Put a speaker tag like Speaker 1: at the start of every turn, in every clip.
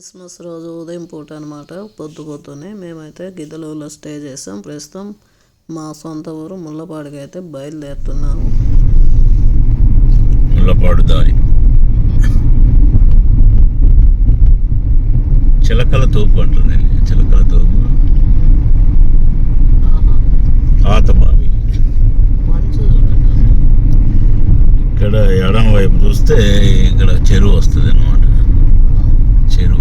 Speaker 1: Christmas రోజు ఉదయం పూట అనమాట. పొద్దున్నే మేమైతే గిద్దలూరులో స్టే చేసాం. ప్రస్తుతం మా సొంత ఊరు ముళ్ళపాడుకి అయితే బయలుదేరుతున్నాము.
Speaker 2: ముళ్ళపాడు దారి చిలకల తోపు అంటుంది. చిలకల తోపు ఆతబావి. ఇక్కడ ఎడం వైపు చూస్తే ఇక్కడ చెరువు వస్తుంది అన్నమాట. చెరువు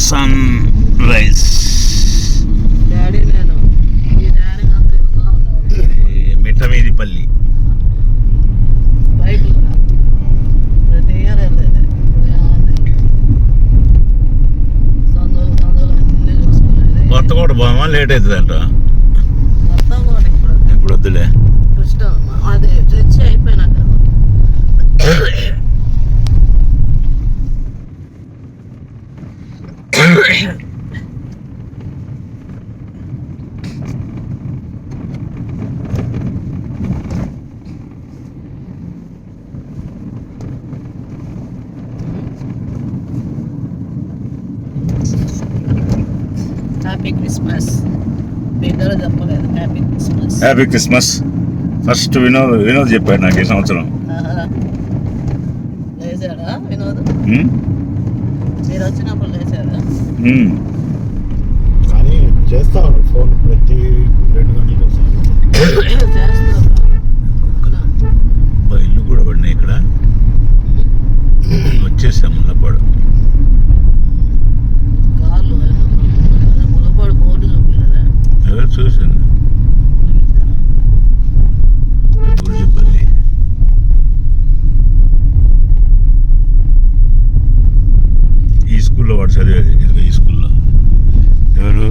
Speaker 2: సన్ రైజ్. మిట్టమీదిపల్లి. కొత్తకోట బాగా లేట్ అవుతుందంట. ఇప్పుడు వద్దులే.
Speaker 1: అదే చర్చి అయిపోయినాక హ్యాపీ క్రిస్మస్. ఇద్దరు చెప్పలేదు happy Christmas.
Speaker 2: Happy Christmas. First Vinod చెప్పాడు నాకు ఈ సంవత్సరం.
Speaker 1: లేచాడా వినోద్? మీరు వచ్చినప్పుడు లేచాడా?
Speaker 3: కానీ చేస్తాను ఫోన్ ప్రతి 2 గంటలకు
Speaker 1: చేస్తాను.
Speaker 2: ఇల్లు కూడా పడినాయి ఇక్కడ. వచ్చేసాం ముళ్ళపాడు.
Speaker 1: కార్లు ముళ్ళపాడు బోర్డు చూపించలేదా?
Speaker 2: ఎవరు చూసాను. గురిజిపల్లి. ఈ స్కూల్లో వాడు చదివేది. ఈ స్కూల్లో ఎవరు?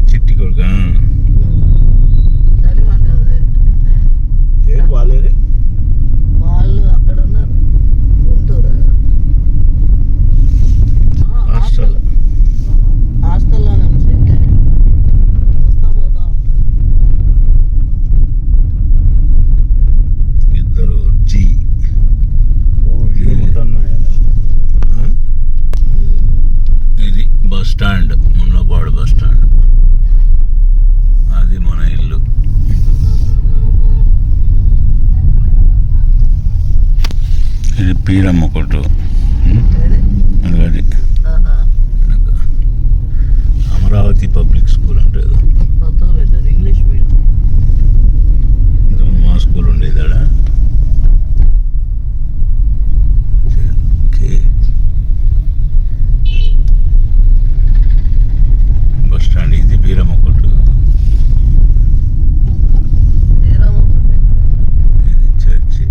Speaker 2: చిట్టి కొడుక.
Speaker 3: వాళ్ళేది
Speaker 1: వాళ్ళు అక్కడ ఉన్నారు. గుంటూరు
Speaker 2: హాస్టల్.
Speaker 1: హాస్టల్లోనే నుంచి వస్తా పోతా ఉంటారు.
Speaker 2: ఇద్దరు జీ. ఇది bus stand. Mullapadu bus stand. అది మన ఇల్లు. ఇది పీరమ్మ కొట్టు. అది అమరావతి పబ్లిక్ స్కూల్ అంటే
Speaker 1: కొత్తగా పెట్టారు ఇంగ్లీష్ మీడియం.
Speaker 2: మా స్కూల్ ఉండేది ఆడ. Bus stand. ఇది బీరమ్మ కొట్టు. ఇది చర్చి.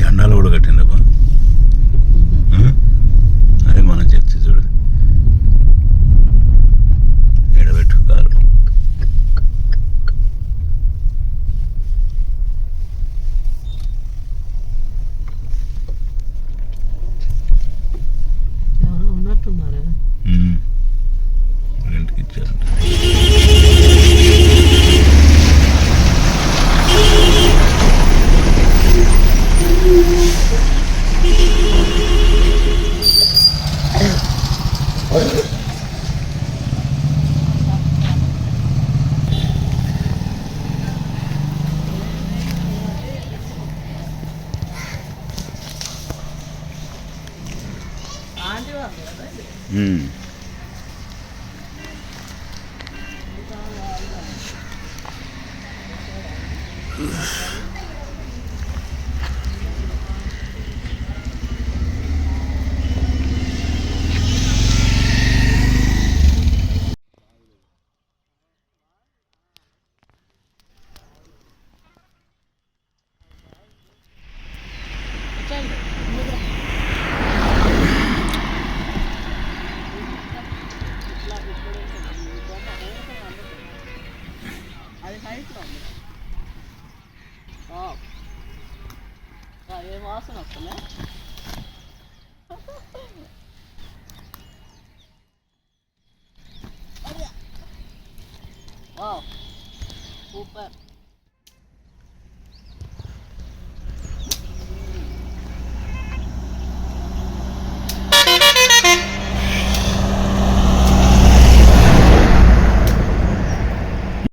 Speaker 2: జెండాలు కూడా కట్టిందబ్బా. అదే మన చర్చి చూడు. ఎడబెట్టు కారు.
Speaker 1: ఎవరు ఉన్నట్టున్నారా?
Speaker 2: రెంట్కి ఇచ్చారంట.
Speaker 1: ఆంటీ వాళ్ళు కదా? అది హైట్లో ఉంది. ఏ వాసన వస్తుందా? Wow, super.